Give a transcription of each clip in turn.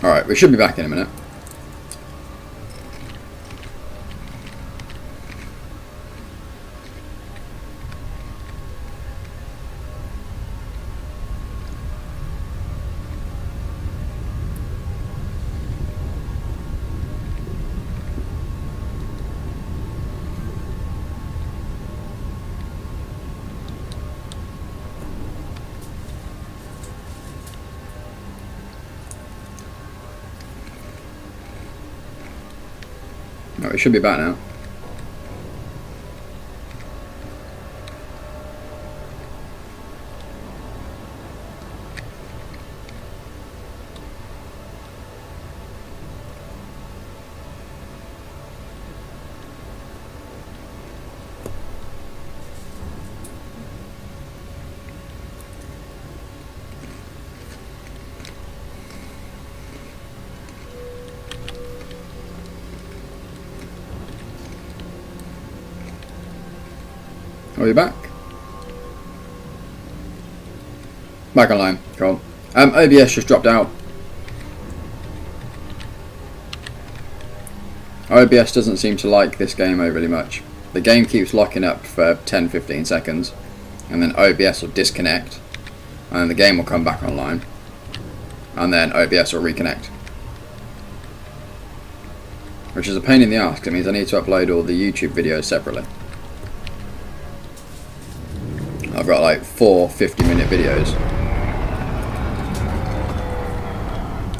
Alright, we should be back in a minute. Right, we should be back now. Are we back? Back online. Cool. OBS just dropped out. OBS doesn't seem to like this game overly much. The game keeps locking up for 10-15 seconds, and then OBS will disconnect, and then the game will come back online, and then OBS will reconnect. Which is a pain in the ass, 'cause it means I need to upload all the YouTube videos separately. I've got like 4 50-minute videos.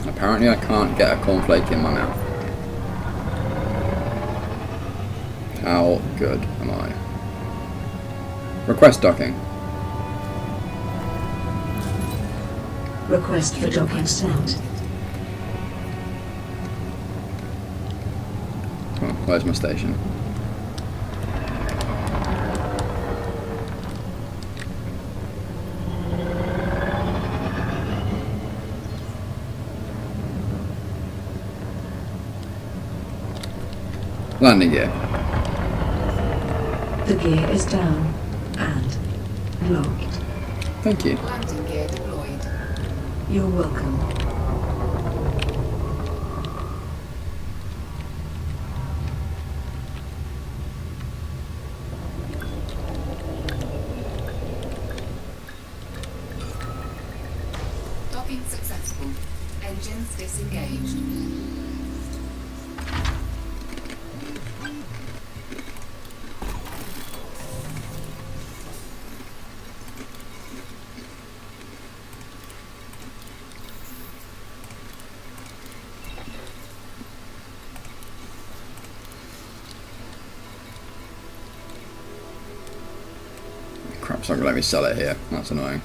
Apparently I can't get a cornflake in my mouth. How good am I? Request docking. Request for docking sent. Oh, where's my station? Landing gear. The gear is down and locked. Thank you. Landing gear deployed. You're welcome. Docking successful. Engines disengaged. Crap, it's not gonna let me sell it here. That's annoying.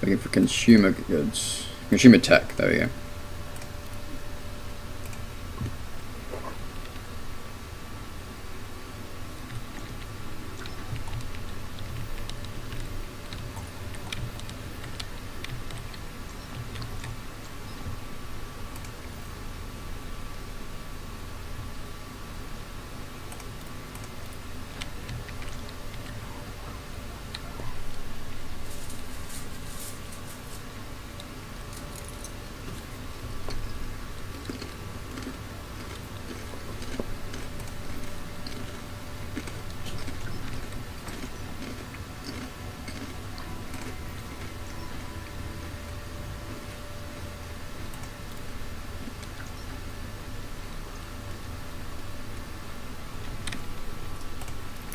Looking for consumer goods. Consumer tech, there we go.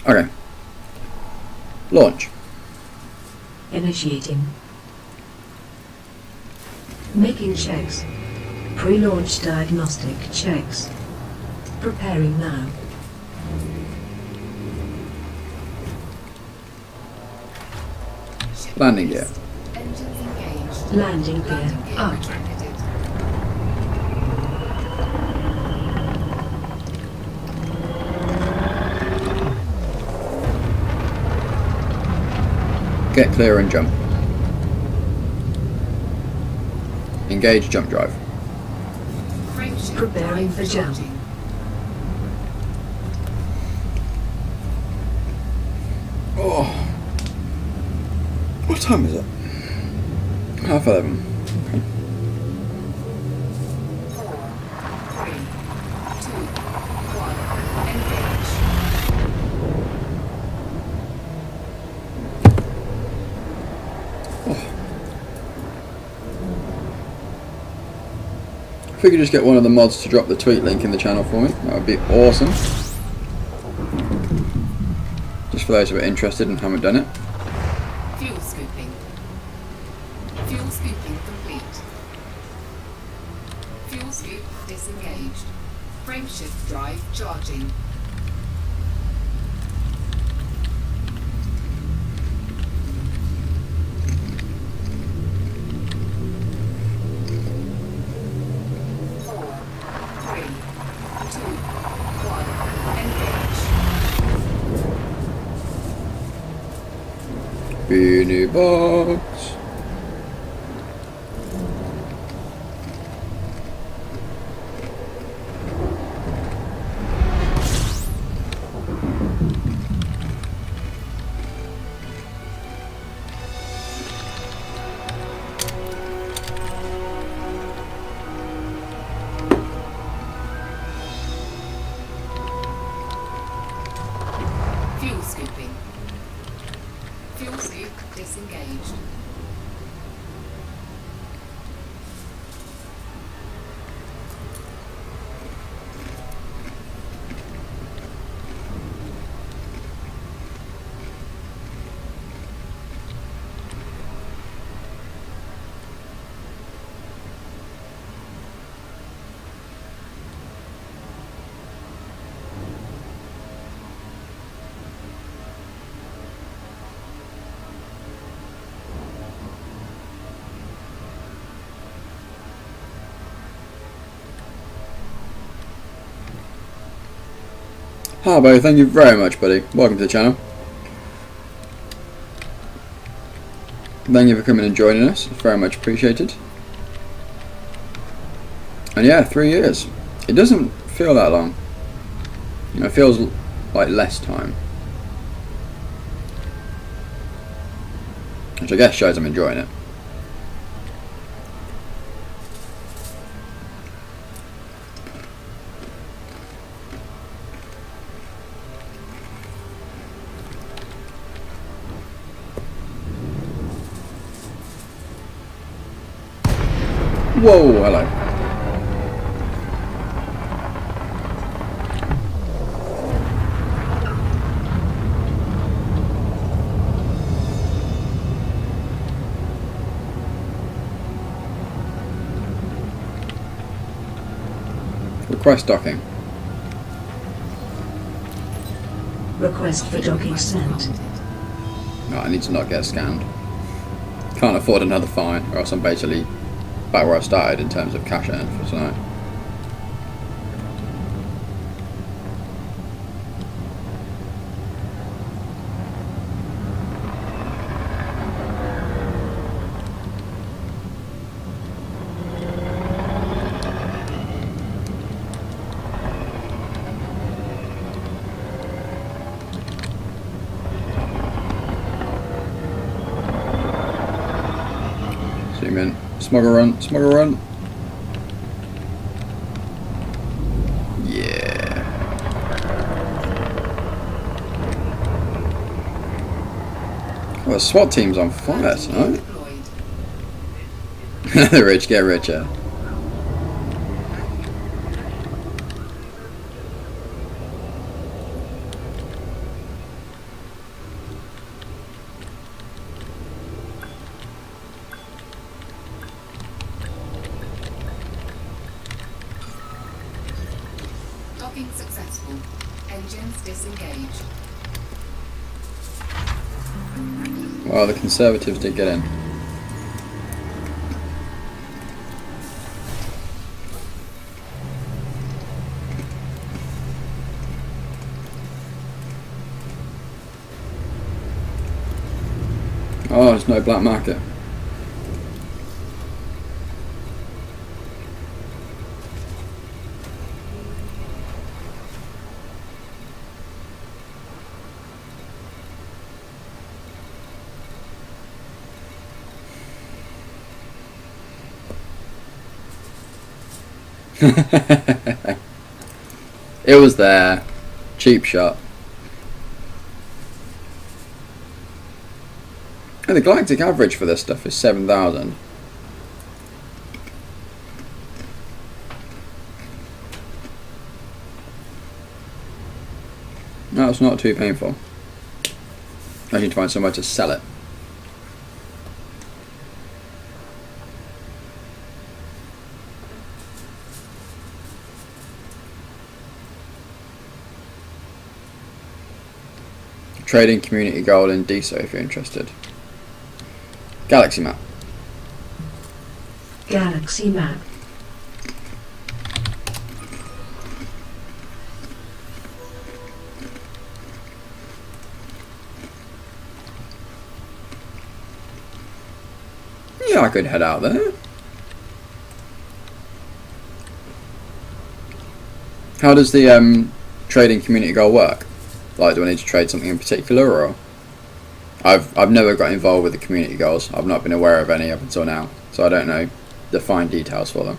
Okay. Launch. Initiating. Making checks. Pre-launch diagnostic checks. Preparing now. Ship Landing gear. released. Engines engaged. Landing gear Landing gear up. retracted. Get clear and jump. Engage jump drive. Frameshift Preparing drive for jump. charging. Oh. What time is it? 11:30. 4, 3, 2, 1. Engage. If we could just get one of the mods to drop the tweet link in the channel for me, that would be awesome. Just for those who are interested and haven't done it. Fuel scooping. Fuel scooping complete. Fuel scoop disengaged. Frameshift drive charging. Four, three, two, one. Engage. Beanie box. Fuel scooping. Fuel scoop disengaged. Harbo, thank you very much, buddy. Welcome to the channel. Thank you for coming and joining us. Very much appreciated. And yeah, 3 years. It doesn't feel that long. You know, it feels like less time. Which I guess shows I'm enjoying it. Whoa, hello. Request docking. Request for docking sent. No, I need to not get scanned. Can't afford another fine, or else I'm basically back where I started in terms of cash earned for tonight. Zoom in. Smuggle run, smuggle run. Yeah. Oh, the SWAT team's on fire tonight. Deployed. The rich get richer. successful. Engines disengaged. Well, the Conservatives did get in. Oh, there's no black market. It was there. Cheap shot. And the galactic average for this stuff is 7,000. No, it's not too painful. I need to find somewhere to sell it. Trading community gold in DSO if you're interested. Galaxy map. Galaxy map. Yeah, I could head out there. How does the trading community goal work? Like, do I need to trade something in particular, or I've never got involved with the community goals. I've not been aware of any up until now, so I don't know the fine details for them.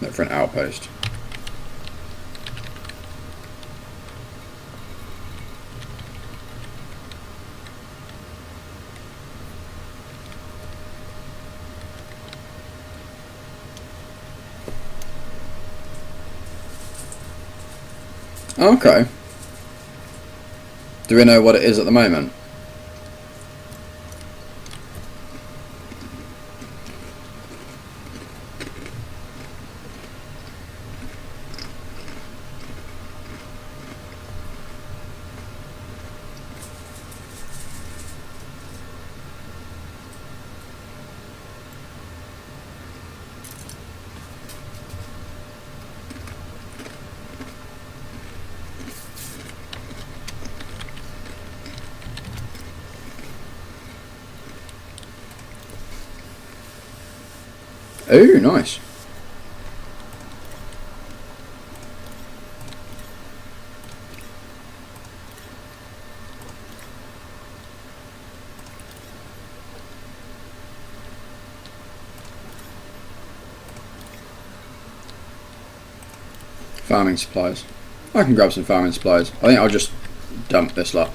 Look for an outpost. Okay. Do we know what it is at the moment? Oh, nice. Farming supplies. I can grab some farming supplies. I think I'll just dump this lot.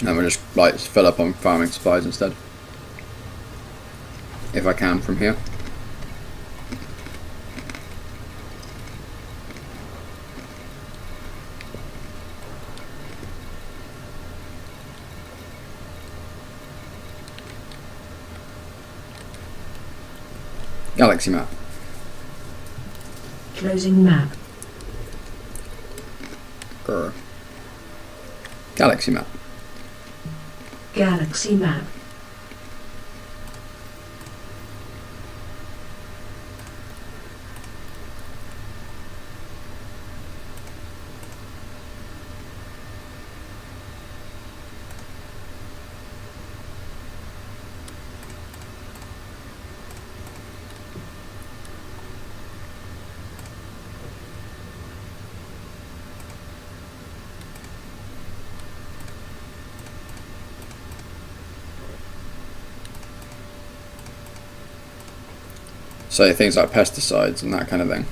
And we'll just like fill up on farming supplies instead. If I can from here. Galaxy map. Closing map. Grr. Galaxy map. Galaxy map. So things like pesticides and that kind of thing.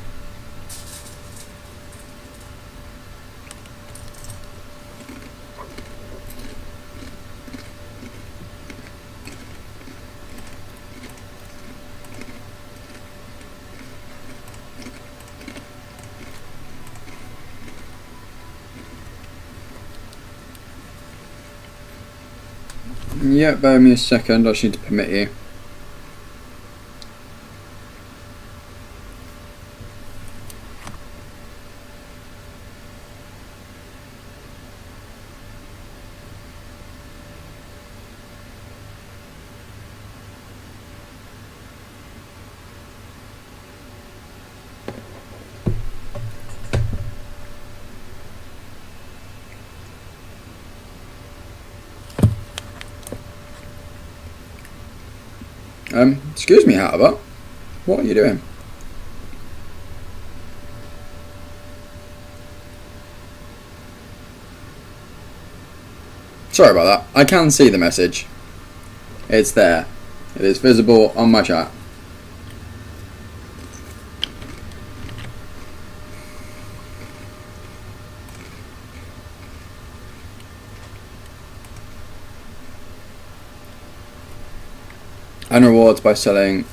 Yeah, bear me a second, I just need to permit you. Excuse me, Hatterbot. What are you doing? Sorry about that. I can see the message. It's there. It is visible on my chat. And rewards by selling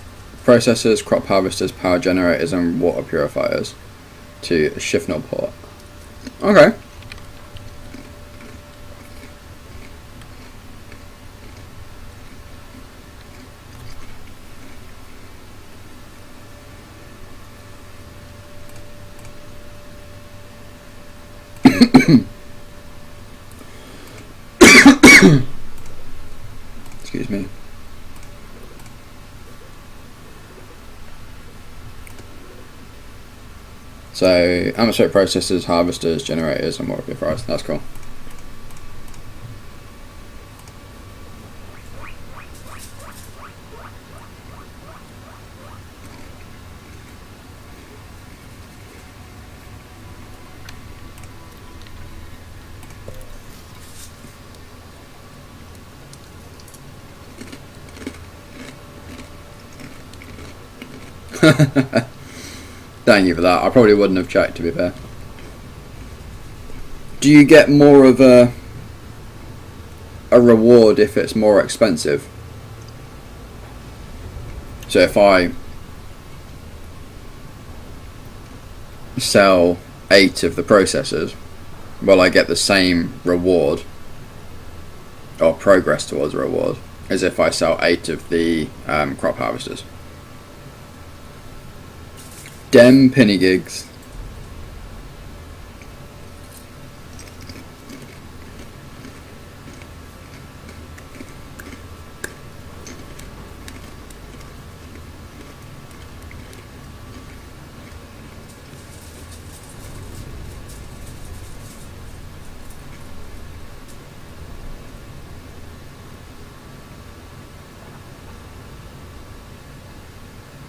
processors, crop harvesters, power generators and water purifiers to Shifnal Port. Okay. Excuse me. So, atmospheric processors, harvesters, generators, and water purifiers. That's cool. Thank you for that. I probably wouldn't have checked, to be fair. Do you get more of a reward if it's more expensive? So if I sell 8 of the processors, will I get the same reward or progress towards a reward as if I sell 8 of the crop harvesters? Dem penny gigs.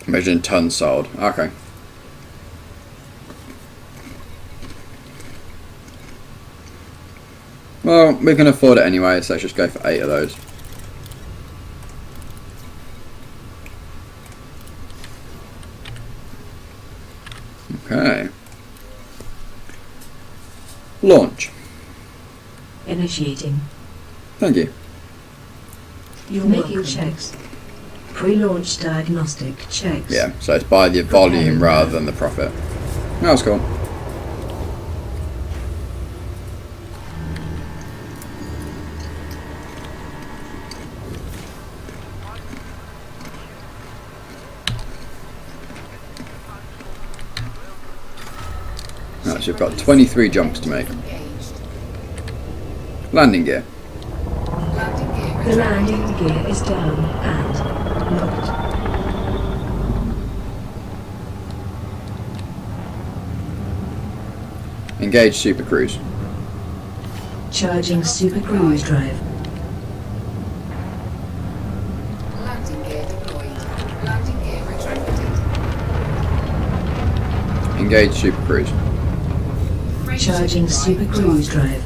Measured in tons sold. Okay. Well, we can afford it anyway, so let's just go for 8 of those. Okay. Launch. Initiating. Thank you. You're making checks. Pre-launch diagnostic checks. Yeah, so it's by the volume rather than the profit. That's cool. Right, so we've got 23 jumps to make. Landing gear. The landing gear is down and locked. Engage Super Cruise. Charging Super Cruise drive. Landing gear deployed. Landing gear retrofitted. Engage Super Cruise. Charging Super Cruise drive.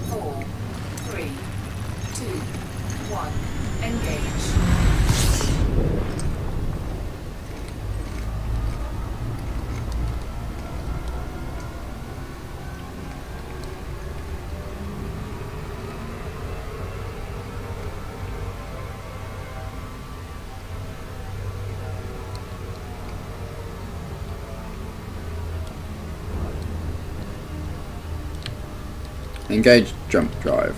4, 3, 2, 1. Engage. Engage jump drive.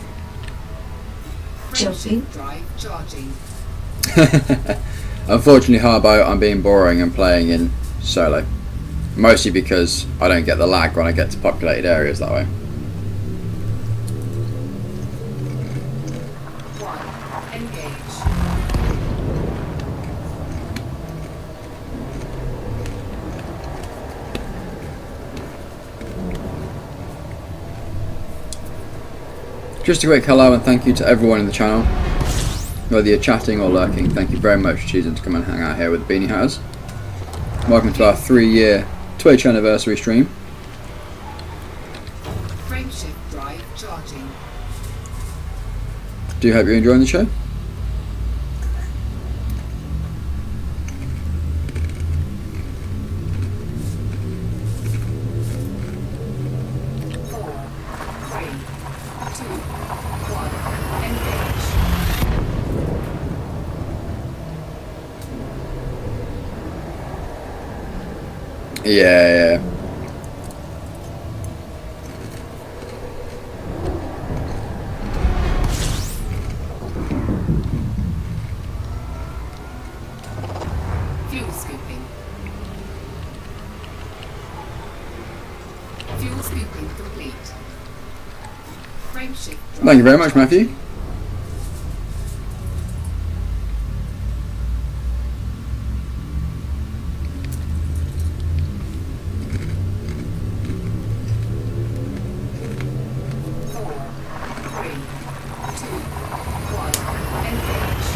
Jumping. Frameshift drive charging. Unfortunately, Harbo, I'm being boring and playing in solo. Mostly because I don't get the lag when I get to populated areas that way. 1. Engage. Just a quick hello and thank you to everyone in the channel. Whether you're chatting or lurking, thank you very much for choosing to come and hang out here with the Beanie Hatters. Welcome to our 3-year Twitch anniversary stream. Frameshift drive charging. Do hope you're enjoying the show. Four, three, two, one. Engage. Yeah. Fuel scooping. Fuel scooping complete. Frameshift drive. Thank you very much, Matthew. Four, three, two, one. Engage.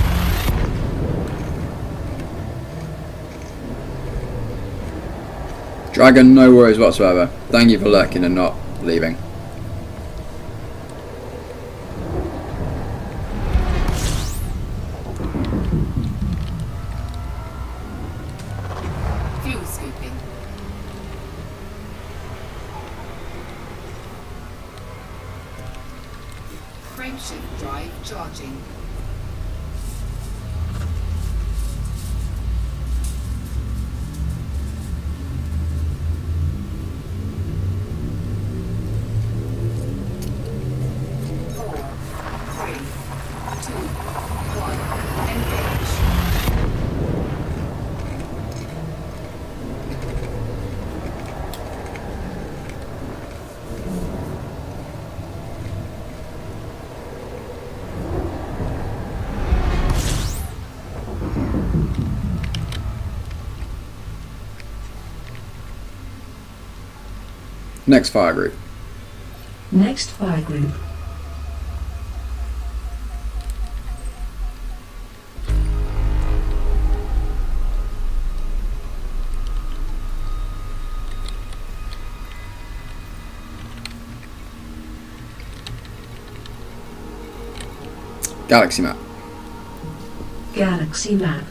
Dragon, no worries whatsoever. Thank you for lurking and not leaving. Fuel scooping. Frameshift drive charging. Four, three, two, one. Engage. Next fire group. Next fire group. Galaxy map. Galaxy map.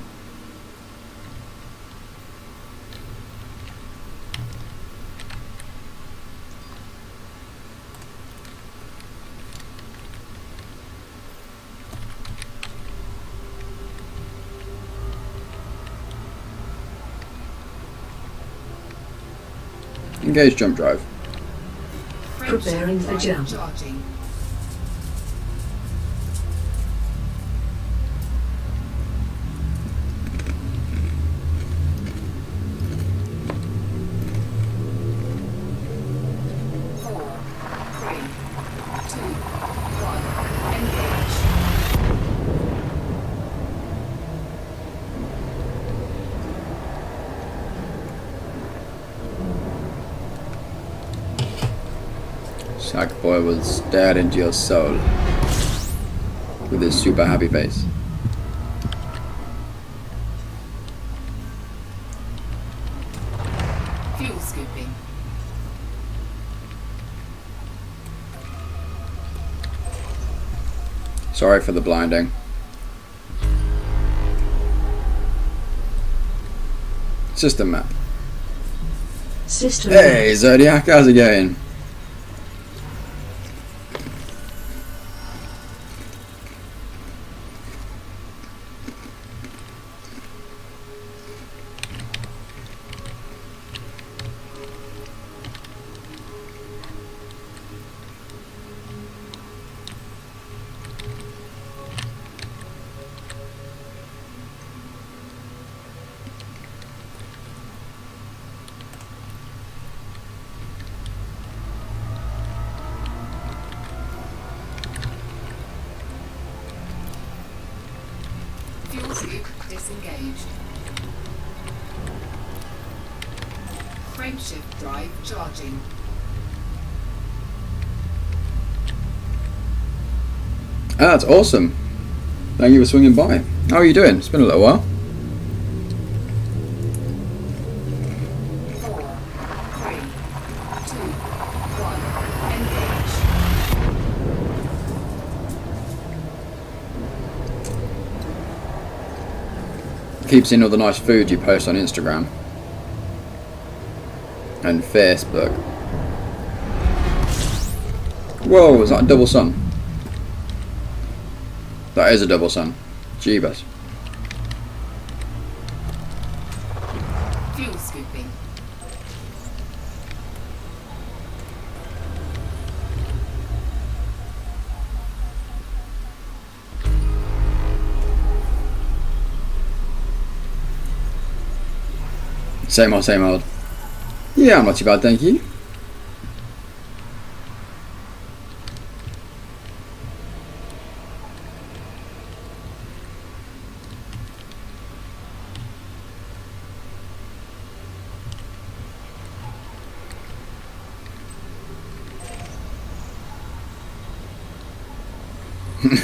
Engage jump drive. Preparing for Frameshift jump. drive charging. Four, three, two, one. Engage. Sackboy will stare into your soul with his super happy face. Fuel scooping. Sorry for the blinding. System map. System Hey Zodiac, how's it going? Fuel scoop disengaged. Frameshift drive charging. Ah, that's awesome. Thank you for swinging by. How are you doing? It's been a little while. 4, 3, 2, 1, engage. Keep seeing all the nice food you post on Instagram and Facebook. Whoa, is that a double sun? That is a double sun. Jeebus. Fuel scooping. Same old, same old. Yeah, I'm not too bad, thank you.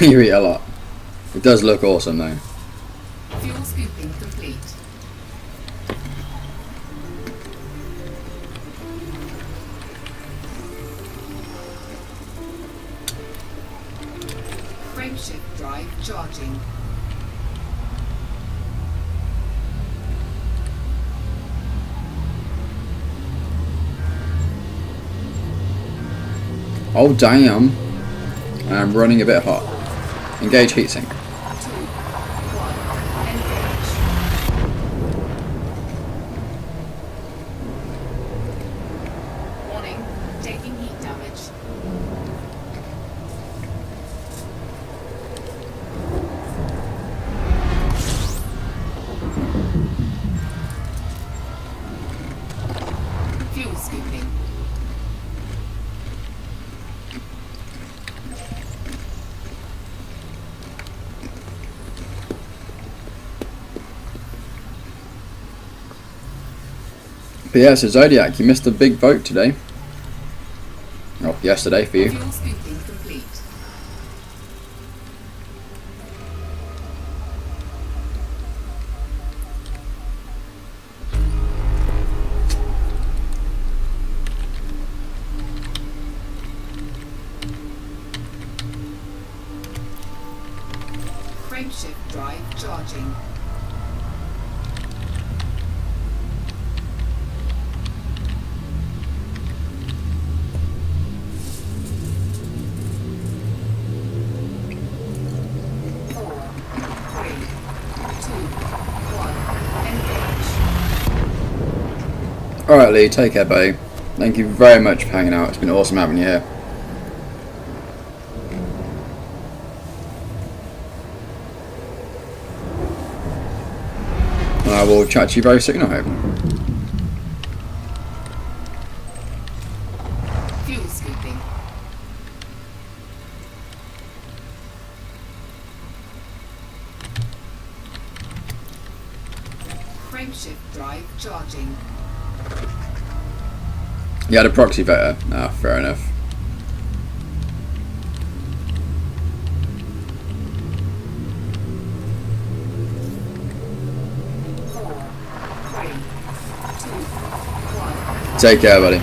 You eat a lot. It does look awesome though. Fuel scooping complete. Frameshift drive charging. Oh damn. I'm running a bit hot. Engage heatsink. 2, 1, engage. Warning, taking heat damage. Fuel scooping. But yeah, so Zodiac, you missed a big vote today. Oh, yesterday for you. Fuel scooping complete. Frameshift drive charging. Alright Lee, take care buddy. Thank you very much for hanging out. It's been awesome having you here. And I will chat to you very soon, I hope. Fuel scooping. Frameshift drive charging. You had a proxy voter? Ah, fair enough. Take care, buddy.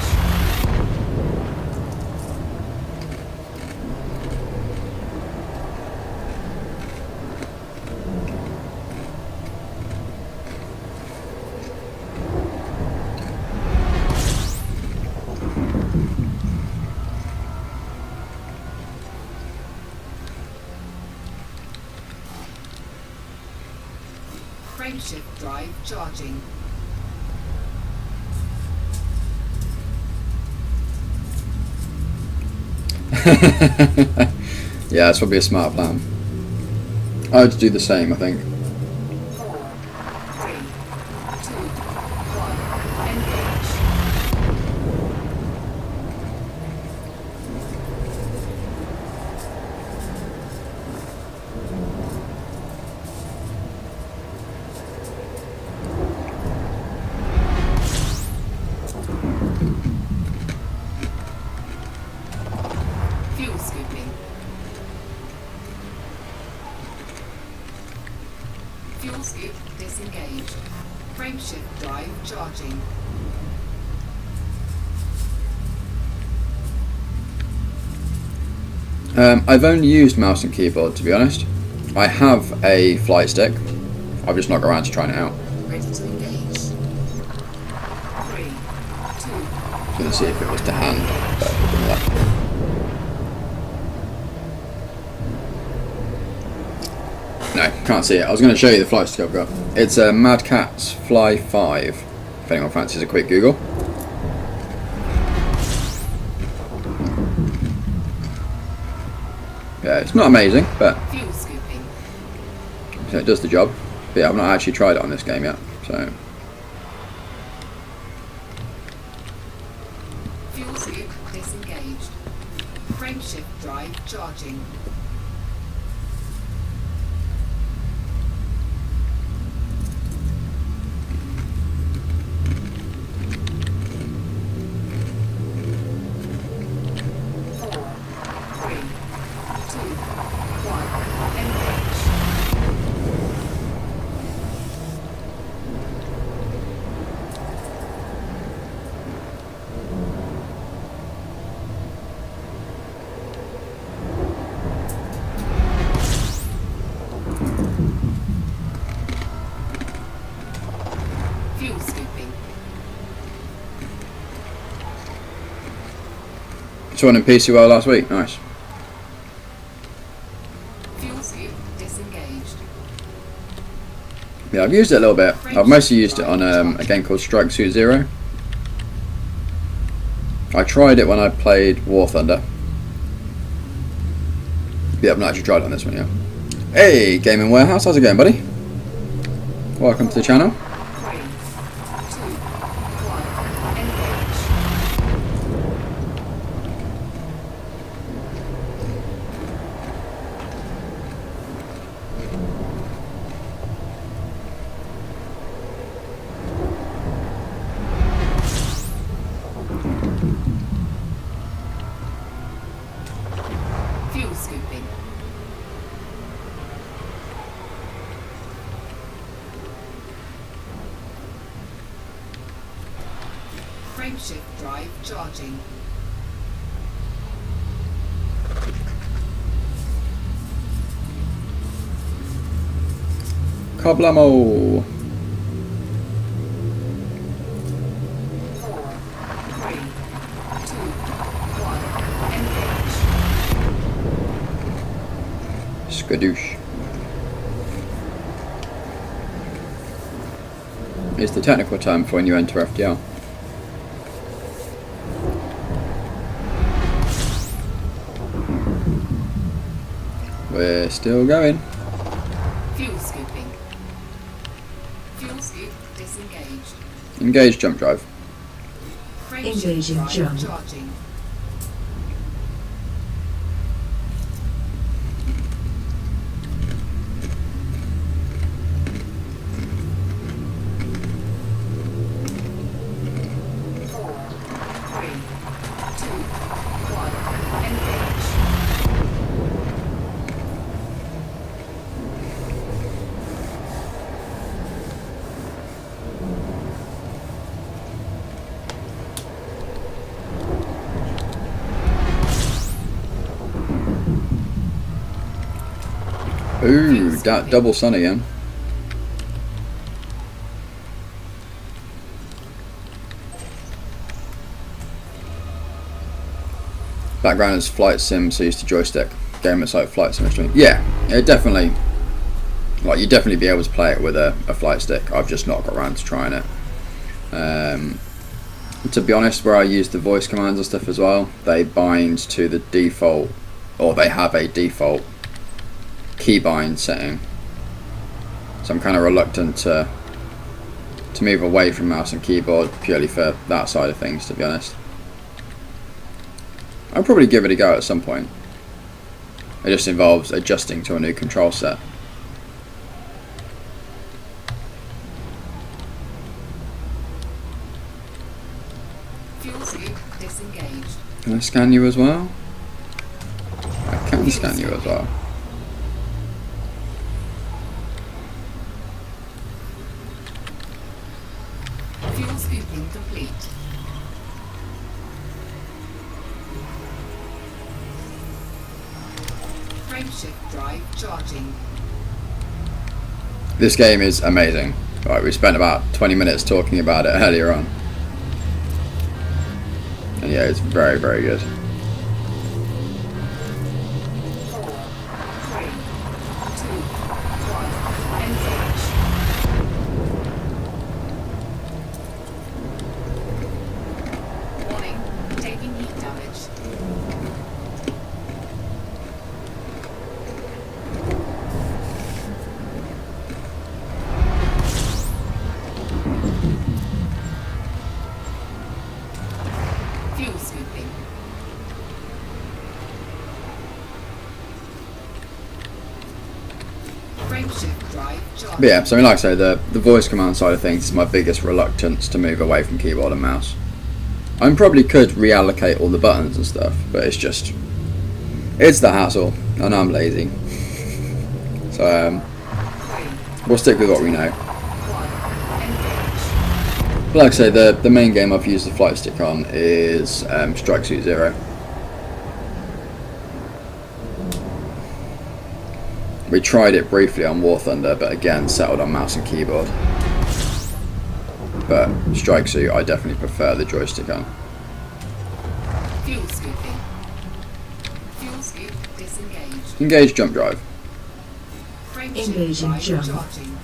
Frameshift drive charging. Yeah, that's probably a smart plan. I would do the same, I think. 4, 3, 2, 1, engage. Fuel scoop disengaged. Frameshift drive charging. I've only used mouse and keyboard, to be honest. I have a flight stick. I've just not got around to trying it out. Ready to engage. 3, 2. Gonna see if it was to hand, but it didn't let me. No, can't see it. I was going to show you the flight stick I've got. It's a Mad Catz Fly 5, if anyone fancies a quick Google. Yeah, it's not amazing, but Fuel scooping. so it does the job. But yeah, I've not actually tried it on this game yet, so... Fuel scoop disengaged. Frameshift drive charging. Fuel scooping. Saw one in PCWell last week, nice. Fuel scoop disengaged. Yeah, I've used it a little bit. I've mostly used it on a game called Strike Suit Zero. I tried it when I played War Thunder. Yeah, I've not actually tried it on this one yet. Hey, Gaming Warehouse, how's it going, buddy? Welcome to the channel. 3, 2, 1. Engage. Fuel scooping. Frameshift drive charging. Kablamo! 4, 3, 2, 1. Engage. Skadoosh. It's the technical term for when you enter FDL. We're still going. Fuel scooping. Fuel scoop disengaged. Engage jump drive. Frameshift Engaging drive jump. charging. Ooh, that double sun again. Background is flight sim, so used to joystick. Game that's like flight sim stream. Yeah, it definitely. Like, you'd definitely be able to play it with a flight stick. I've just not got around to trying it. To be honest, where I use the voice commands and stuff as well, they bind to the default, or they have a default keybind setting. So I'm kind of reluctant to move away from mouse and keyboard purely for that side of things, to be honest. I'll probably give it a go at some point. It just involves adjusting to a new control set. Fuel scoop disengaged. Can I scan you as well? I can scan you as well. scooping complete. Frameshift drive charging. This game is amazing. Right, we spent about 20 minutes talking about it earlier on. And yeah, it's very, very good. 4, 3, 2, 1. Engage. Warning, taking heat damage. Fuel scooping. Frameshift drive charging. But yeah, so I mean, like I say, the voice command side of things is my biggest reluctance to move away from keyboard and mouse. I probably could reallocate all the buttons and stuff, but it's the hassle, and I'm lazy. So we'll stick with what we know. 1. Engage. But like I say, the main game I've used the flight stick on is Strike Suit Zero. We tried it briefly on War Thunder, but again settled on mouse and keyboard. But Strike Suit, I definitely prefer the joystick on. Fuel scooping. Fuel scoop disengaged. Engage jump drive. Frameshift Engaging drive jump. charging.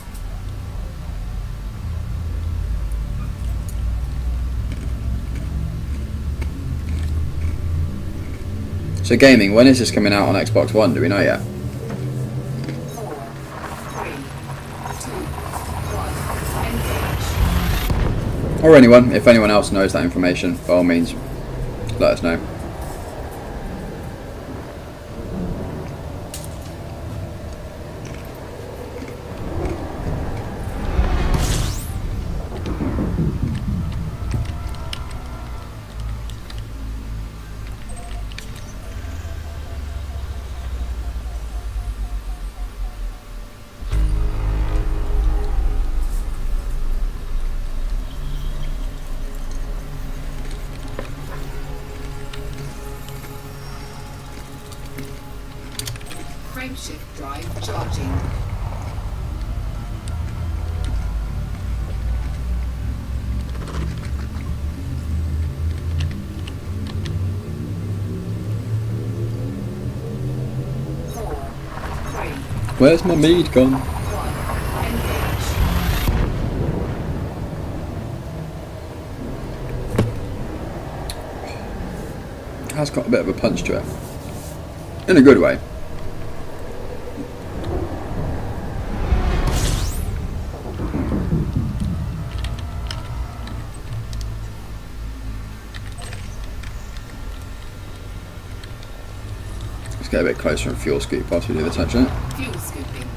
So gaming, when is this coming out on Xbox One? Do we know yet? 4, 3, 2, 1. Engage. Or anyone, if anyone else knows that information, by all means, let us know. Frameshift drive charging. Where's my mead gone? 1. Engage. It has got a bit of a punch to it. In a good way. Let's get a bit closer and fuel scoop whilst we do the touch on it. Fuel scooping.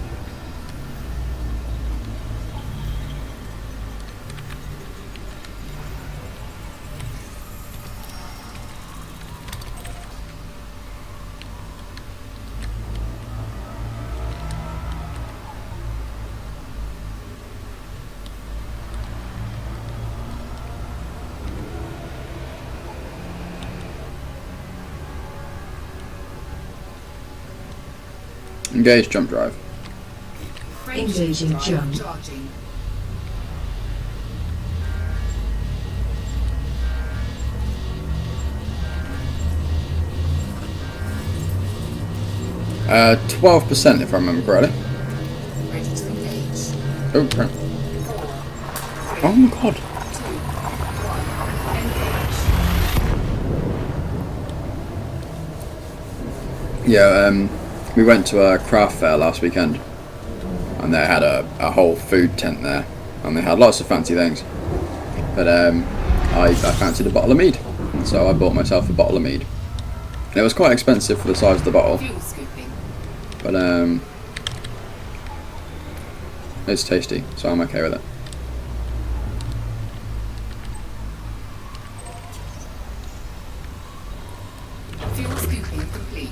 Engage jump drive. Frameshift Engaging drive jump. charging. Uh, 12% if I remember correctly. Ready to engage. Oh, crap. 4, 3, Oh my god. 2, 1. Engage. Yeah, we went to a craft fair last weekend, and they had a whole food tent there, and they had lots of fancy things. But I fancied a bottle of mead, so I bought myself a bottle of mead. And it was quite expensive for the size of the bottle, Fuel scooping. but it's tasty, so I'm okay with it. Fuel scooping complete.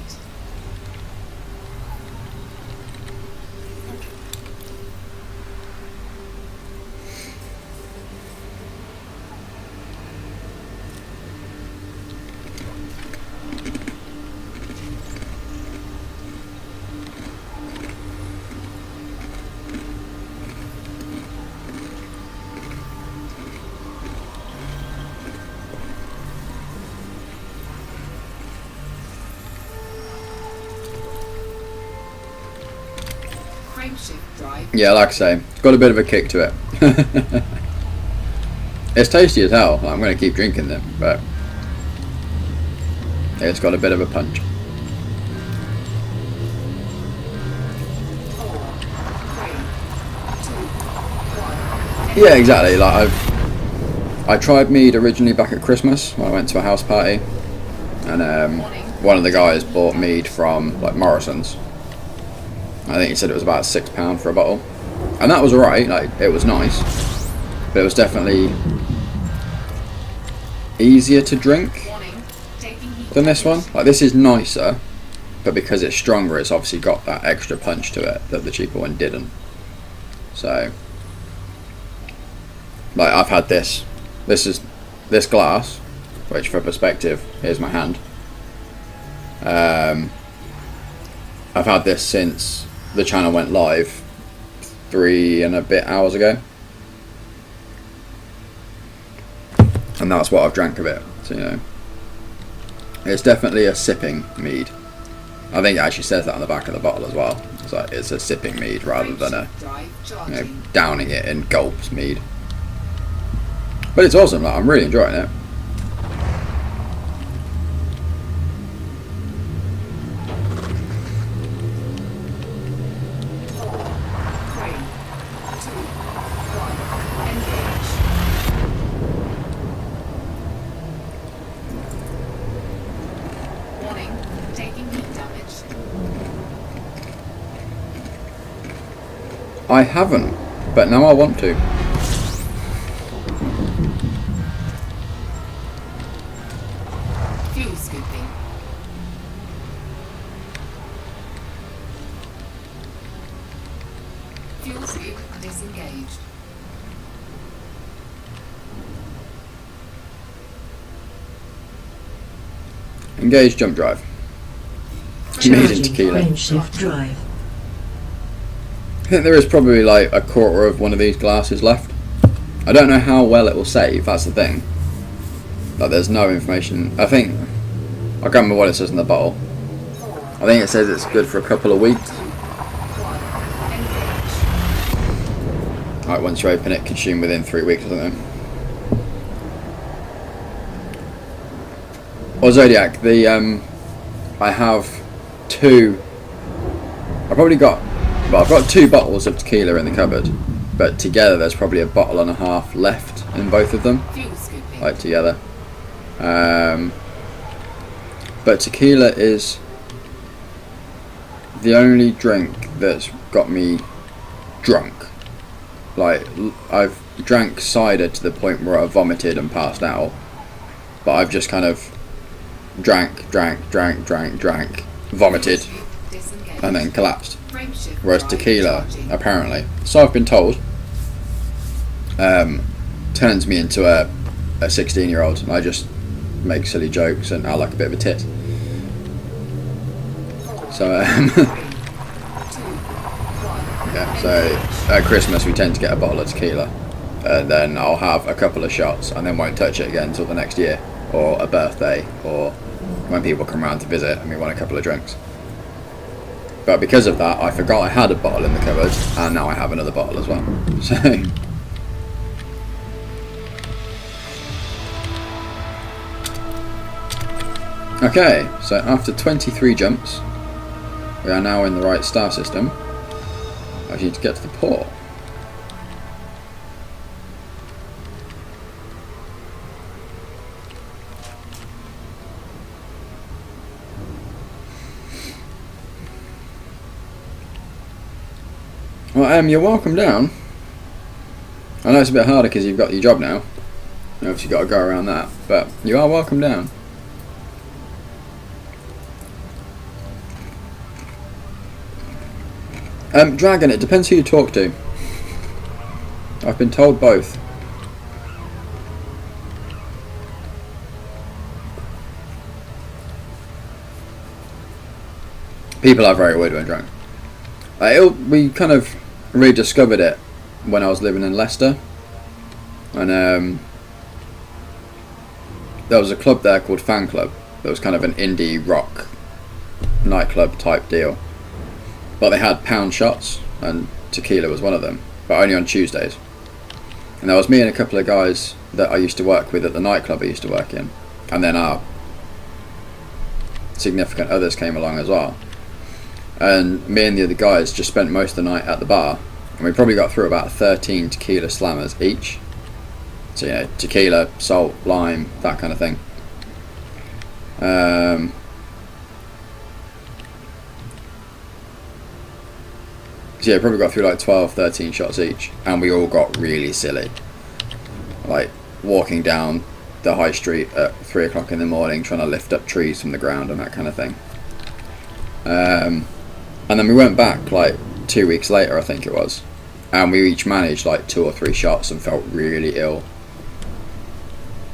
Frameshift drive. Yeah, like I say, it's got a bit of a kick to it. It's tasty as hell. I'm going to keep drinking them, but it's got a bit of a punch. 4, 3, 2, 1. Yeah, exactly. Like I tried mead originally back at Christmas when I went to a house party, and one of the guys bought mead from like Morrison's. I think he said it was about £6 for a bottle, and that was alright. Like it was nice, but it was definitely easier to drink Warning. Taking heat than this one. damage. Like this is nicer, but because it's stronger, it's obviously got that extra punch to it that the cheaper one didn't. So, like I've had this. This is this glass, which for perspective, here's my hand. I've had this since the channel went live 3 and a bit hours ago, and that's what I've drank of it. So you know, it's definitely a sipping mead. I think it actually says that on the back of the bottle as well. It's like it's a sipping mead rather than a Frameshift drive charging. downing it in gulps mead. But it's awesome. Like I'm really enjoying it. Four, 3, 2, 1. Engage. Warning. Taking heat damage. I haven't, but now I want to. Fuel scooping. Fuel scoop disengaged. Engage jump drive. Made in Charging tequila. frameshift drive. I think there is probably like a quarter of one of these glasses left. I don't know how well it will save, that's the thing. Like there's no information. I can't remember what it says in the bottle. I think it says it's good for a couple of weeks. Like once you open it, consume within 3 weeks or something. Or Zodiac, I have two. I've got 2 bottles of tequila in the cupboard, but together there's probably a bottle and a half left in both of them, Fuel scooping. like together. But tequila is the only drink that's got me drunk. Like I've drank cider to the point where I vomited and passed out, but I've just kind of drank, vomited, Disengaged. and then collapsed. Frameshift Whereas drive tequila, charging. apparently, so I've been told, turns me into a 16-year-old, and I just make silly jokes and I like a bit of a tit. So yeah, so at Christmas we tend to get a bottle of tequila, and then I'll have a couple of shots and then won't touch it again until the next year, or a birthday, or when people come around to visit and we want a couple of drinks. But because of that, I forgot I had a bottle in the cupboard, and now I have another bottle as well. So okay, so after 23 jumps, we are now in the right star system. I need to get to the port. Well, you're welcome down. I know it's a bit harder because you've got your job now. You obviously got to go around that, but you are welcome down. Dragon, it depends who you talk to. I've been told both. People are very weird when drunk. We kind of rediscovered it when I was living in Leicester, and there was a club there called Fan Club. That was kind of an indie rock nightclub type deal, but they had pound shots, and tequila was one of them, but only on Tuesdays. And there was me and a couple of guys that I used to work with at the nightclub I used to work in, and then our significant others came along as well. And me and the other guys just spent most of the night at the bar, and we probably got through about 13 tequila slammers each. So, you know, tequila, salt, lime, that kind of thing. So yeah, probably got through like 12, 13 shots each, and we all got really silly. Like walking down the high street at 3 o'clock in the morning, trying to lift up trees from the ground and that kind of thing. And then we went back like 2 weeks later, I think it was, and we each managed like 2 or 3 shots and felt really ill.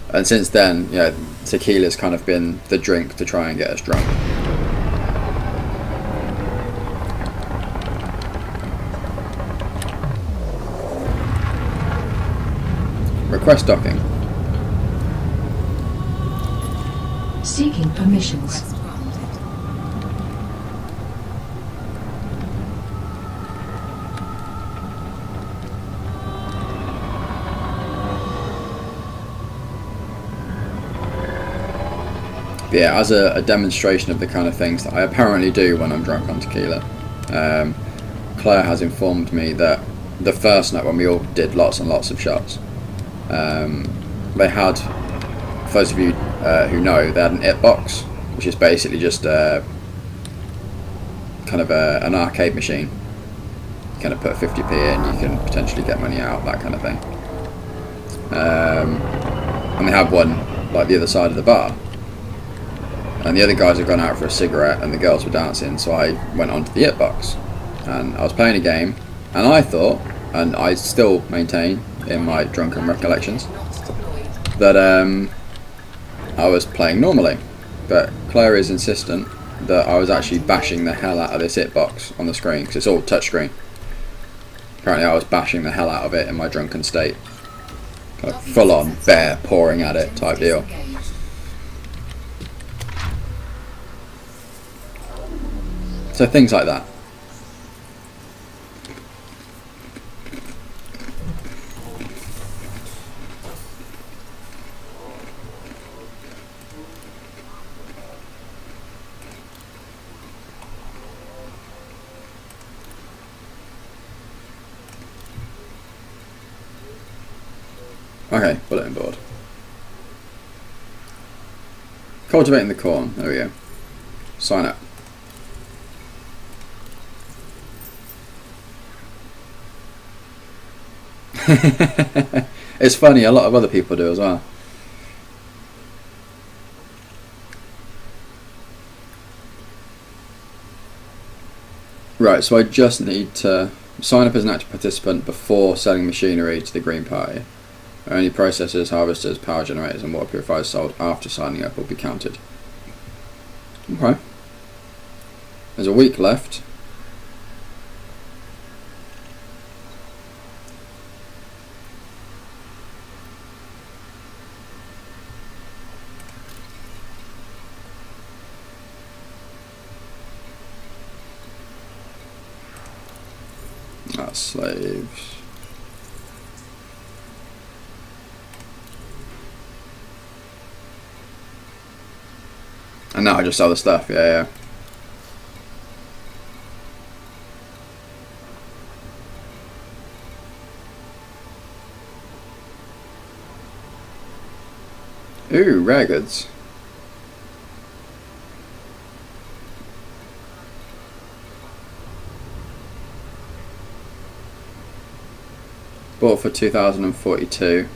And since then, yeah, tequila's kind of been the drink to try and get us drunk. Request docking. Seeking permissions. Request granted. But yeah, as a demonstration of the kind of things that I apparently do when I'm drunk on tequila, Claire has informed me that the first night when we all did lots and lots of shots, they had, for those of you who know, they had an it box, which is basically just kind of an arcade machine. You kind of put 50p in, you can potentially get money out, that kind of thing. And they had one like the other side of the bar. And the other guys had gone out for a cigarette and the girls were dancing, so I went onto the it box and I was playing a game, and I thought, and I still maintain in my drunken recollections, that I was playing normally, but Claire is insistent that I was actually bashing the hell out of this it box on the screen, because it's all touchscreen. Apparently I was bashing the hell out of it in my drunken state, kind of full on bear pouring at it type deal. So things like that. Okay, bulletin board. Cultivating the corn. There we go. Sign up. It's funny, a lot of other people do as well. Right, so I just need to sign up as an active participant before selling machinery to the Green Party. Only processors, harvesters, power generators and water purifiers sold after signing up will be counted. Okay. There's a week left. That's slaves. And now I just sell the stuff, yeah. Ooh, rare goods. Bought for 2,042.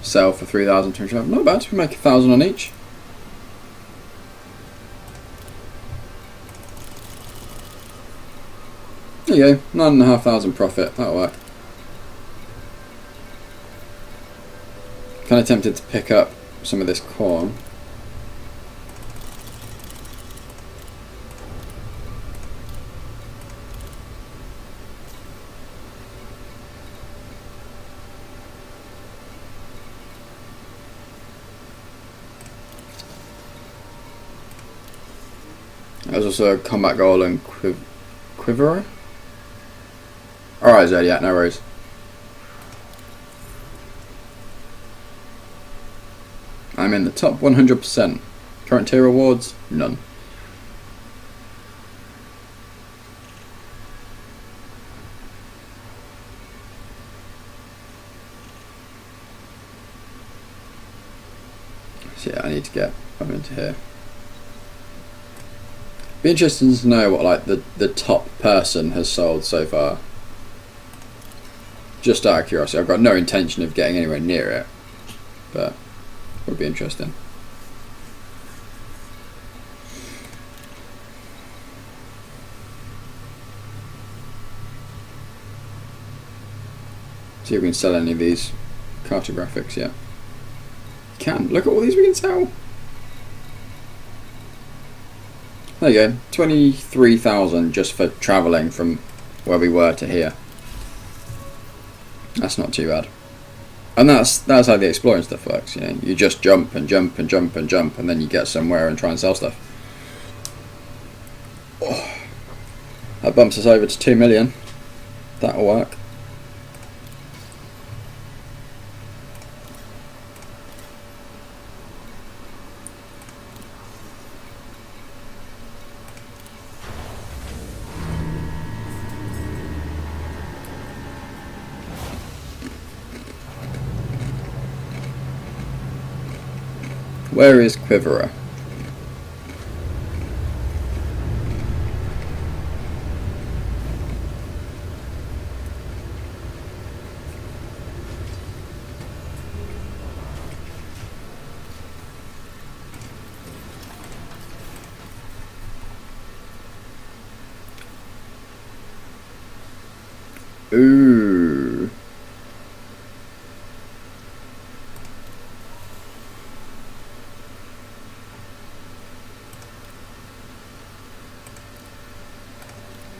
Sell for 3,200. Not bad. We make 1,000 on each. There you go. 9,500 profit. That'll work. Kind of tempted to pick up some of this corn. There's also a combat goal and quiverer. Alright, Zodiac, no worries. I'm in the top 100%. Current tier rewards? None. So yeah, I need to get up into here. Be interesting to know what like the top person has sold so far. Just out of curiosity, I've got no intention of getting anywhere near it, but it would be interesting. See if we can sell any of these cartographics yet. Can look at all these we can sell. There you go, 23,000 just for travelling from where we were to here. That's not too bad. And that's how the exploring stuff works, you know. You just jump and jump and jump and jump, and then you get somewhere and try and sell stuff. Oh, that bumps us over to 2 million. That'll work. Where is Quiverer? Ooh.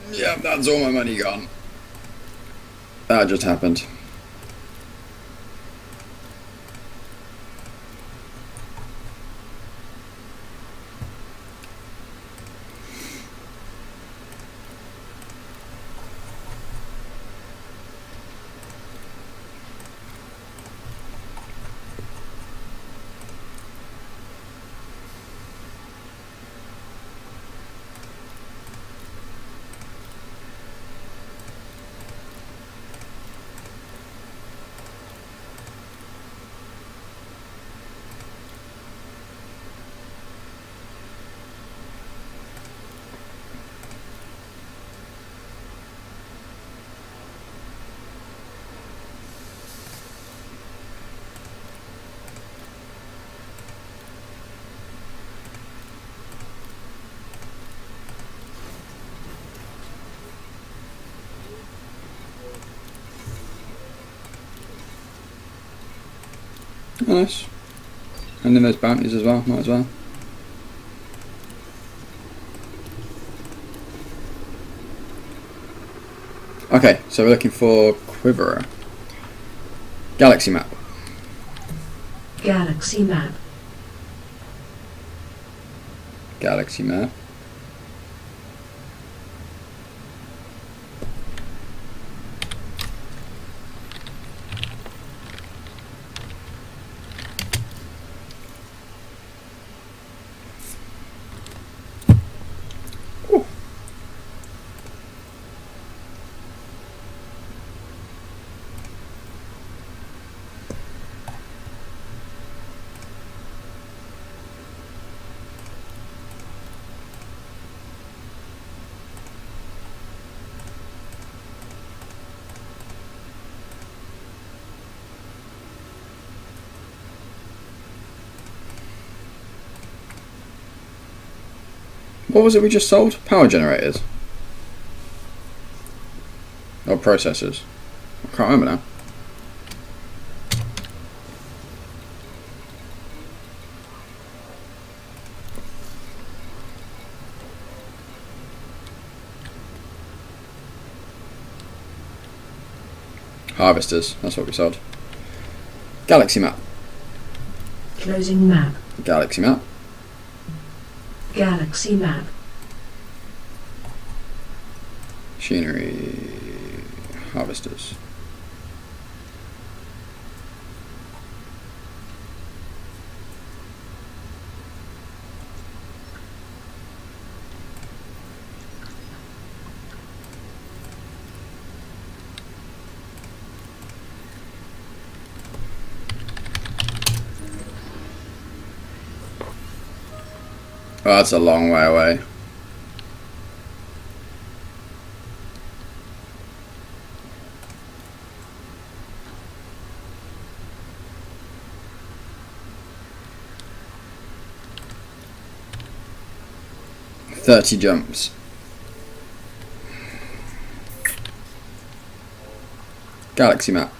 Yep, that's all my money gone. That just happened. Nice. And then there's bounties as well, might as well. Okay, so we're looking for Quiverer. Galaxy map. Galaxy map. Galaxy map. What was it we just sold? Power generators? Or processors? I can't remember now. Harvesters, that's what we sold. Galaxy map. Closing map. Galaxy map. Galaxy map. Machinery. Harvesters. Oh, that's a long way away. "30 jumps. Galaxy map.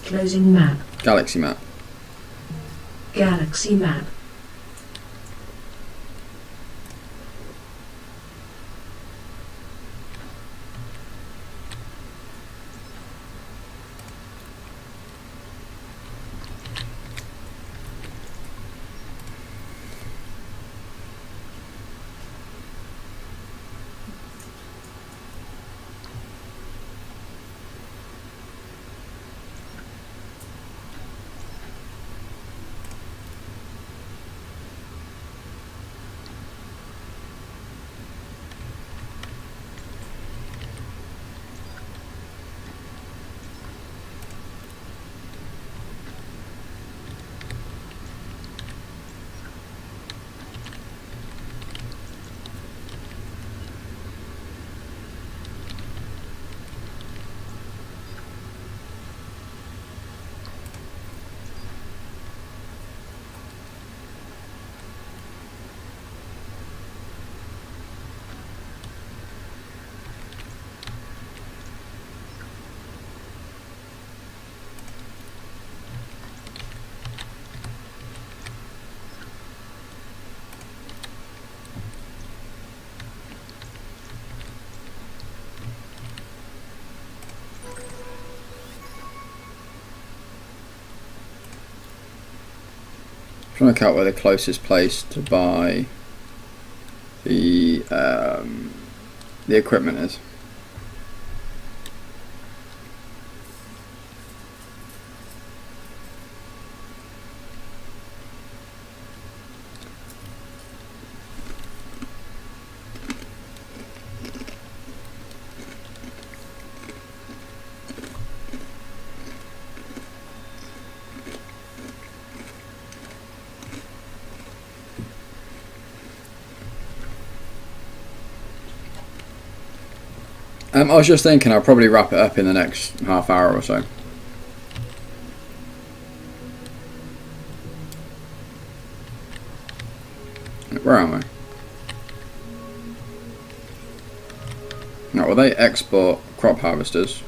Closing map. Galaxy map. Galaxy map. Trying to work out where the closest place to buy the equipment is. I was just thinking I'll probably wrap it up in the next half hour or so. Where am I? No, well, they export crop harvesters.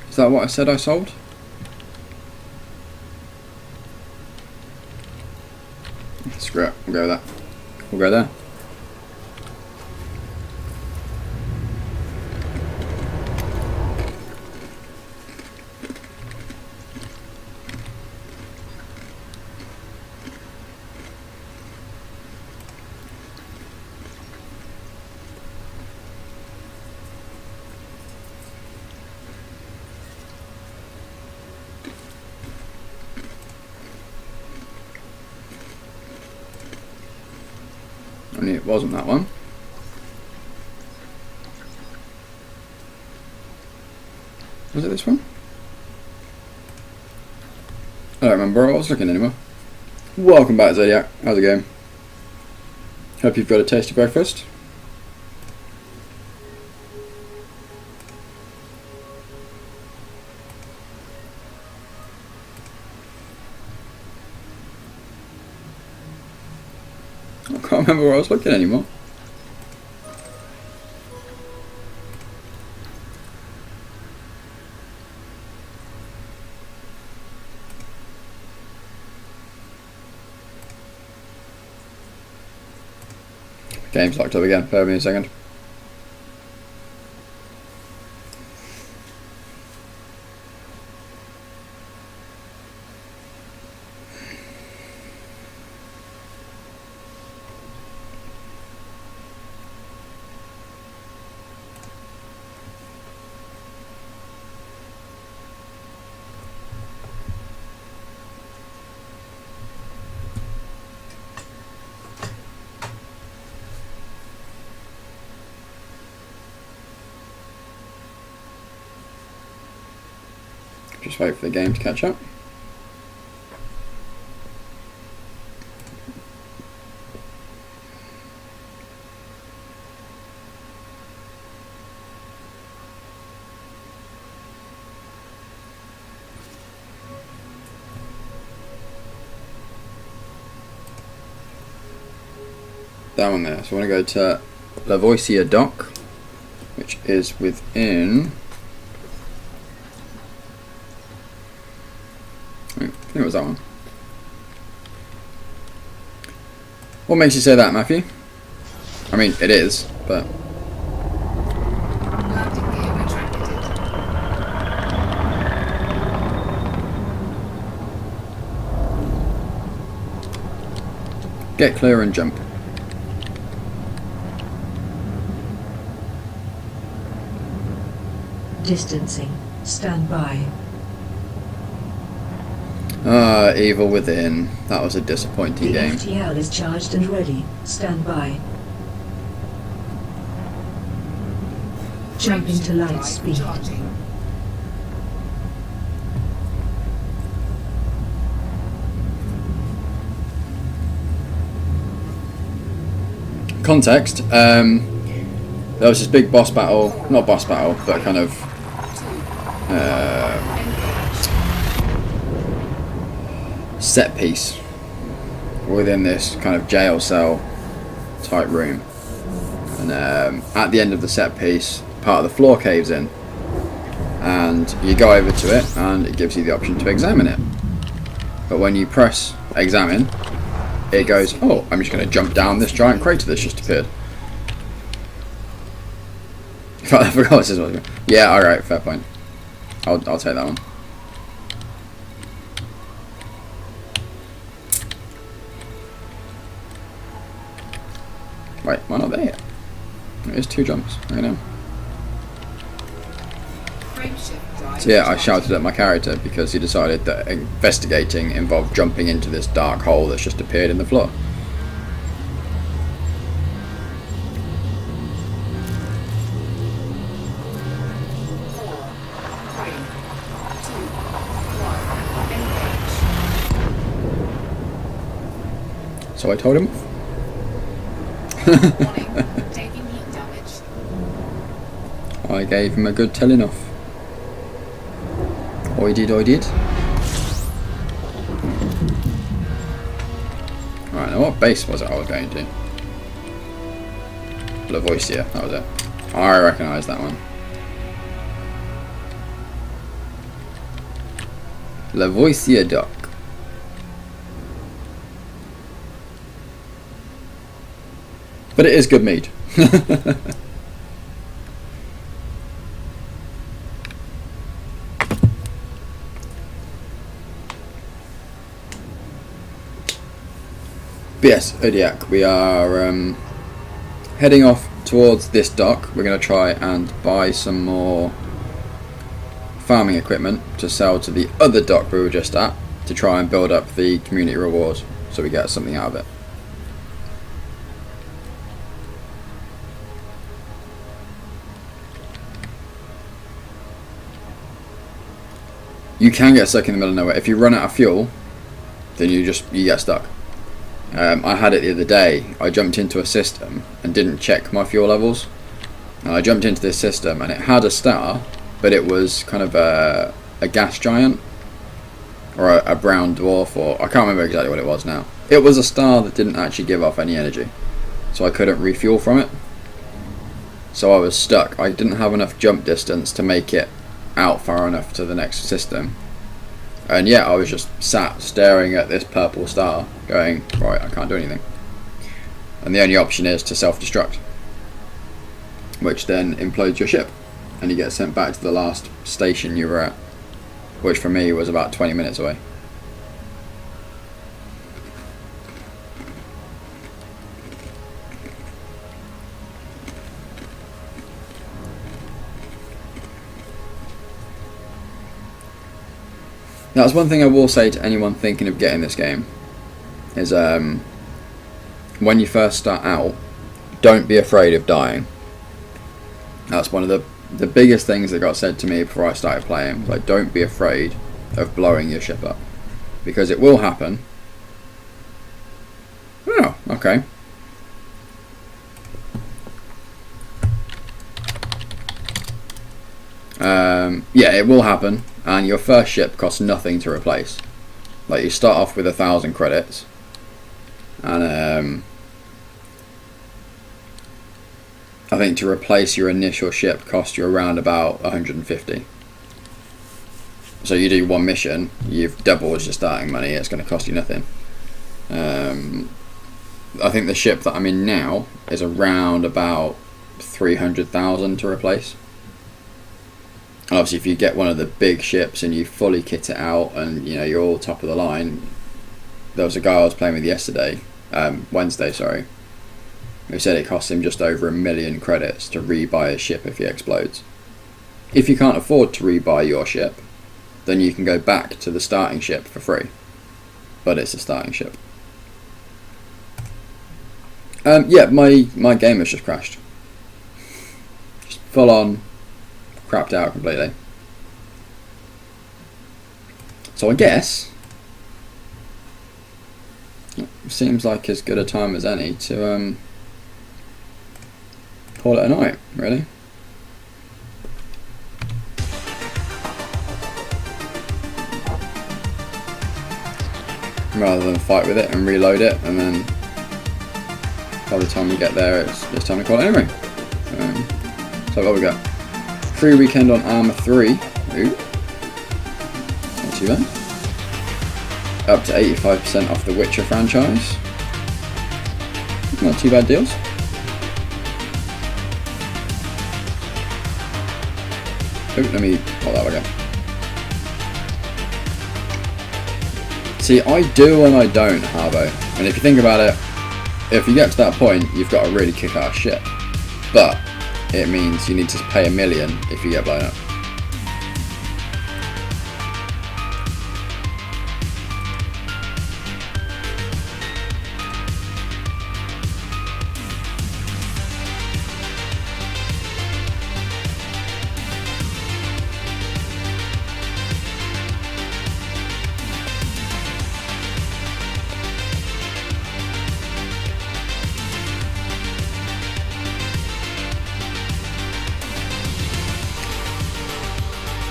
Is that what I said I sold? Screw it, we'll go with that. We'll go there. Only it wasn't that one. Was it this one? I don't remember where I was looking anymore. Welcome back, Zodiac. How's it going? Hope you've got a tasty breakfast. I can't remember where I was looking anymore. Game's locked up again. Bear with me a second. Just wait for the game to catch up. That one there. So I want to go to Lavoisier Dock, which is within. I think it was that one. What makes you say that, Matthew? I mean, it is, but. Landing gear retracted. Get clear and jump. Distancing. Stand by. Ah, Evil Within. That was a disappointing The game. FTL is charged and ready. Stand by. Jumping to light Drive speed. charging. Context, there was this big boss battle, not boss battle, but kind of set piece within this kind of jail cell type room. And at the end of the set piece, part of the floor caves in, and you go over to it and it gives you the option to examine it. But when you press examine, it goes, oh, I'm just going to jump down this giant crater that's just appeared. I forgot what this was. Yeah, alright, fair point. I'll take that one. Wait, why not there yet? There's 2 jumps. I know. Frameshift drive So yeah, I charging. shouted at my character because he decided that investigating involved jumping into this dark hole that's just appeared in the floor. So I told him off. Warning, taking heat damage. I gave him a good telling off. I did. Right, now what base was it I was going to? Lavoisier, that was it. I recognise that one. Lavoisier Dock. But it is good mead. But yes, Odiak, we are heading off towards this dock. We're going to try and buy some more farming equipment to sell to the other dock we were just at, to try and build up the community reward so we get something out of it. You can get stuck in the middle of nowhere. If you run out of fuel, then you get stuck. I had it the other day. I jumped into a system and didn't check my fuel levels. And I jumped into this system and it had a star, but it was kind of a gas giant or a brown dwarf, or I can't remember exactly what it was now. It was a star that didn't actually give off any energy, so I couldn't refuel from it. So I was stuck. I didn't have enough jump distance to make it out far enough to the next system. And yeah, I was just sat staring at this purple star going, right, I can't do anything. and the only option is to self-destruct, which then implodes your ship, and you get sent back to the last station you were at, which for me was about 20 minutes away. That's one thing I will say to anyone thinking of getting this game, is when you first start out, don't be afraid of dying. That's one of the biggest things that got said to me before I started playing. Like, don't be afraid of blowing your ship up, because it will happen. Oh, okay. Yeah, it will happen, and your first ship costs nothing to replace. Like, you start off with 1,000 credits, and I think to replace your initial ship costs you around about 150. So you do one mission, you've doubled your starting money, it's going to cost you nothing. I think the ship that I'm in now is around about 300,000 to replace. And obviously if you get one of the big ships and you fully kit it out and you know you're all top of the line, there was a guy I was playing with yesterday, Wednesday, sorry, who said it cost him just over 1 million credits to rebuy his ship if he explodes. If you can't afford to rebuy your ship, then you can go back to the starting ship for free, but it's a starting ship. Yeah, my game has just crashed. Just full on crapped out completely. So I guess it seems like as good a time as any to call it a night, really. Rather than fight with it and reload it, and then by the time we get there it's time to call it anyway. So what we got? Free weekend on Arma 3. Ooh. Not too bad. Up to 85% off the Witcher franchise. Not too bad deals. Oh, let me pull that again. See, I do and I don't, Harbo. And if you think about it, if you get to that point, you've got a really kick-ass ship. But it means you need to pay $1 million if you get blown up.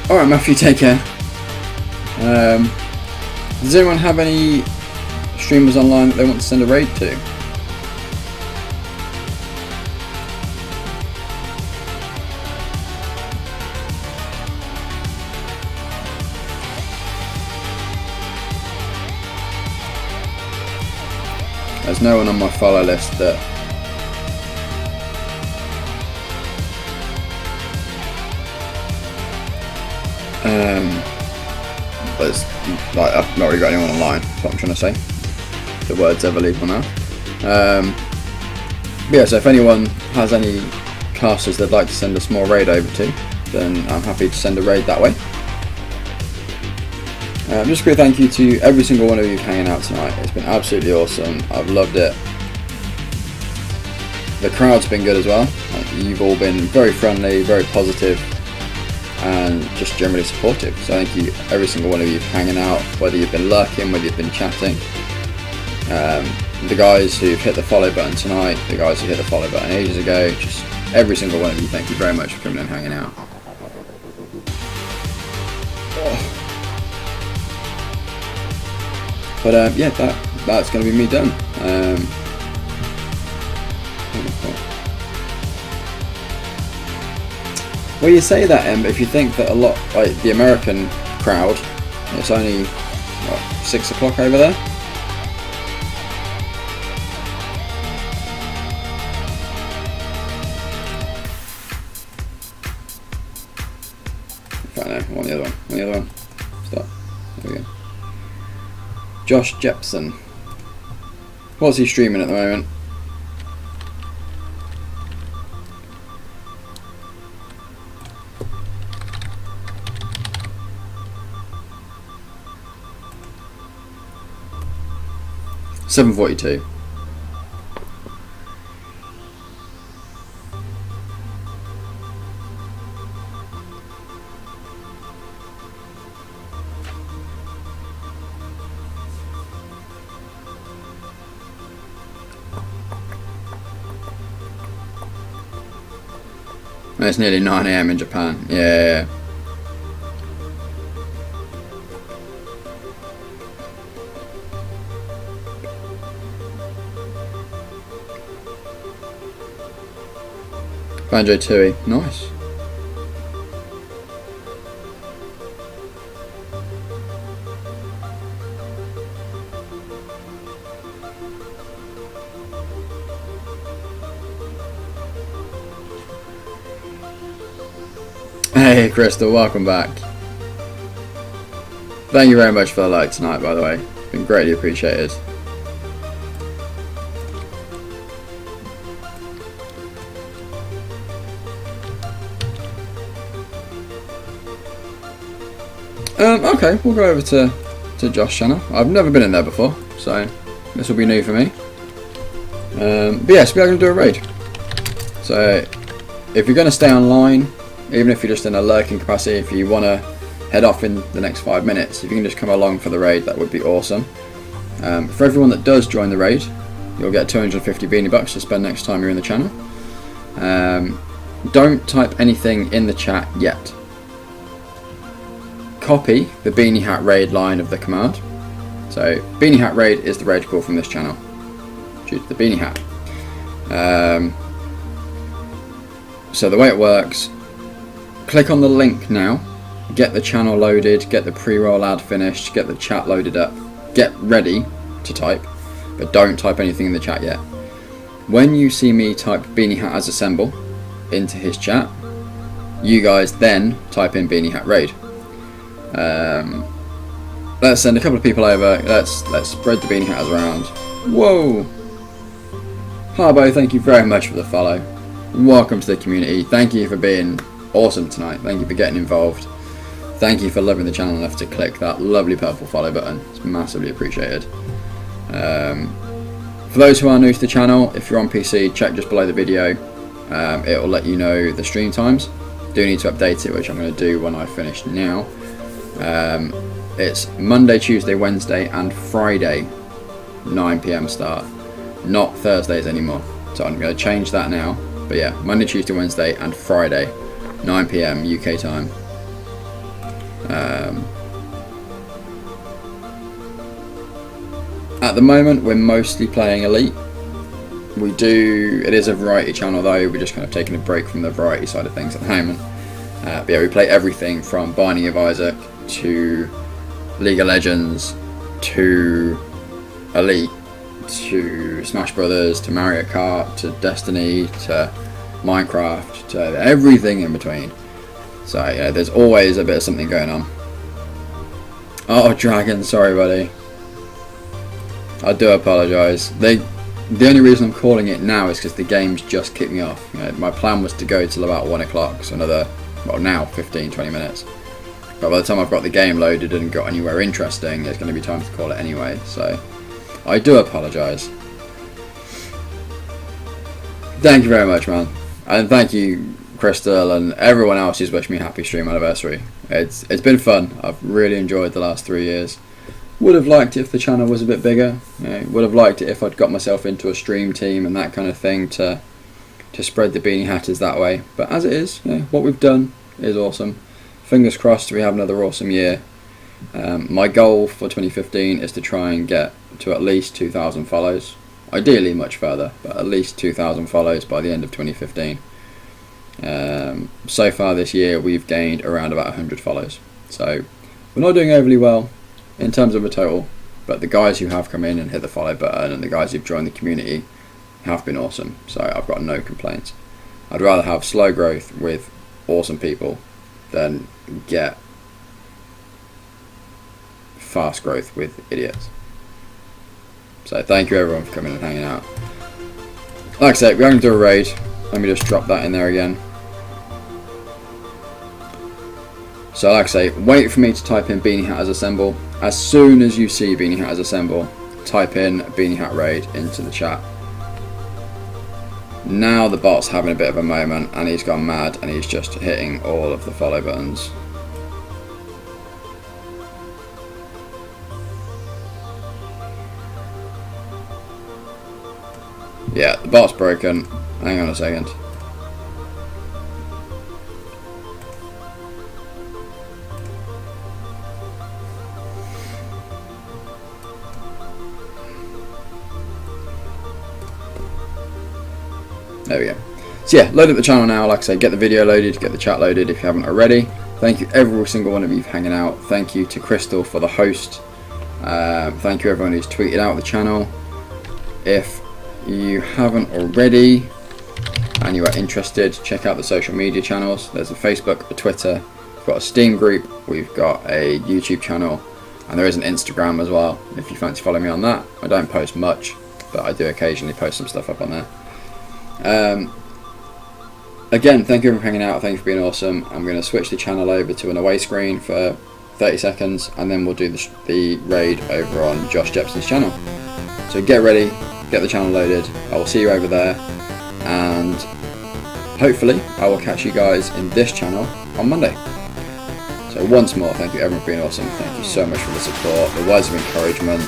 Alright Matthew, take care. Does anyone have any streamers online that they want to send a raid to? There's no one on my follow list that but it's like I've not really got anyone online, that's what I'm trying to say. The words ever leave my mouth. But yeah, so if anyone has any casters they'd like to send a small raid over to, then I'm happy to send a raid that way. Just a quick thank you to every single one of you hanging out tonight. It's been absolutely awesome. I've loved it. The crowd's been good as well. You've all been very friendly, very positive, and just generally supportive. So thank you every single one of you for hanging out, whether you've been lurking, whether you've been chatting. The guys who've hit the follow button tonight, the guys who hit the follow button ages ago, just every single one of you, thank you very much for coming and hanging out. But yeah, that's going to be me done. Well, you say that, but if you think that a lot, like the American crowd, it's only, what, 6 o'clock over there? Right now, I want the other one. The other one. Stop. There we go. Josh Jepson. What's he streaming at the moment? $7.42. It's nearly 9 AM in Japan. Yeah. Banjo Tooie, nice. Hey Crystal, welcome back. Thank you very much for the like tonight, by the way. Been greatly appreciated. Okay, we'll go over to Josh's channel. I've never been in there before, so this will be new for me. But yes, we are going to do a raid. So if you're going to stay online, even if you're just in a lurking capacity, if you want to head off in the next 5 minutes, if you can just come along for the raid, that would be awesome. For everyone that does join the raid, you'll get 250 beanie bucks to spend next time you're in the channel. Don't type anything in the chat yet. Copy the Beanie Hat raid line of the command. So Beanie Hat raid is the raid call from this channel due to the Beanie Hat. So the way it works, click on the link now, get the channel loaded, get the pre-roll ad finished, get the chat loaded up, get ready to type, but don't type anything in the chat yet. When you see me type Beanie Hat as assemble into his chat, you guys then type in Beanie Hat raid. Let's send a couple of people over. Let's spread the Beanie Hatters around. Whoa! Harbo, thank you very much for the follow. Welcome to the community. Thank you for being awesome tonight. Thank you for getting involved. Thank you for loving the channel enough to click that lovely purple follow button. It's massively appreciated. For those who are new to the channel, if you're on PC, check just below the video. It will let you know the stream times. Do need to update it, which I'm going to do when I finish now. It's Monday, Tuesday, Wednesday and Friday 9 PM start, not Thursdays anymore, so I'm going to change that now. But yeah, Monday, Tuesday, Wednesday and Friday 9 PM UK time. At the moment we're mostly playing Elite. It is a variety channel though, we're just kind of taking a break from the variety side of things at the moment. But yeah, we play everything from Binding of Isaac to League of Legends to Elite to Smash Brothers to Mario Kart to Destiny to Minecraft to everything in between. So yeah, there's always a bit of something going on. Oh Dragon, sorry buddy. I do apologise. The only reason I'm calling it now is because the game's just kicked me off. My plan was to go till about 1 o'clock, so another, well now 15-20 minutes. But by the time I've got the game loaded and got anywhere interesting, it's going to be time to call it anyway, so I do apologise. Thank you very much, man. And thank you, Crystal, and everyone else who's wished me a happy stream anniversary. It's been fun. I've really enjoyed the last 3 years. Would have liked it if the channel was a bit bigger. Would have liked it if I'd got myself into a stream team and that kind of thing to spread the Beanie Hatters that way. But as it is, what we've done is awesome. Fingers crossed we have another awesome year. My goal for 2015 is to try and get to at least 2,000 follows. Ideally much further, but at least 2,000 follows by the end of 2015. So far this year we've gained around about 100 follows. So we're not doing overly well in terms of a total, but the guys who have come in and hit the follow button and the guys who've joined the community have been awesome. So I've got no complaints. I'd rather have slow growth with awesome people than get fast growth with idiots. So thank you everyone for coming and hanging out. Like I said, we're going to do a raid. Let me just drop that in there again. So like I say, wait for me to type in Beanie Hatters Assemble. As soon as you see Beanie Hatters Assemble, type in Beanie Hat Raid into the chat. Now the bot's having a bit of a moment and he's gone mad and he's just hitting all of the follow buttons. Yeah, the bot's broken. Hang on a second. There we go. So yeah, load up the channel now. Like I say, get the video loaded, get the chat loaded if you haven't already. Thank you every single one of you for hanging out. Thank you to Crystal for the host. Thank you everyone who's tweeted out the channel. If you haven't already and you are interested, check out the social media channels. There's a Facebook, a Twitter, we've got a Steam group, we've got a YouTube channel, and there is an Instagram as well if you fancy following me on that. I don't post much, but I do occasionally post some stuff up on there. Again, thank you for hanging out, thank you for being awesome. I'm going to switch the channel over to an away screen for 30 seconds and then we'll do the raid over on Josh Jepson's channel. So get ready, get the channel loaded, I will see you over there, and hopefully I will catch you guys in this channel on Monday. So once more, thank you everyone for being awesome, thank you so much for the support, the words of encouragement,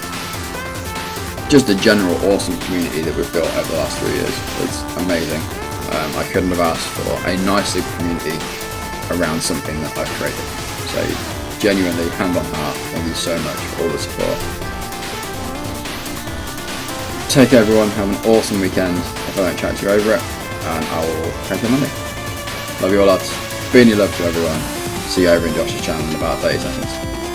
just a general awesome community that we've built over the last 3 years. It's amazing. I couldn't have asked for a nicer community around something that I've created. So genuinely, hand on heart, thank you so much for all the support. Take care everyone, have an awesome weekend if I don't chat to you over it, and I will catch you on Monday. Love you all lads, beanie love to everyone. See you over in Josh's channel in about 30 seconds.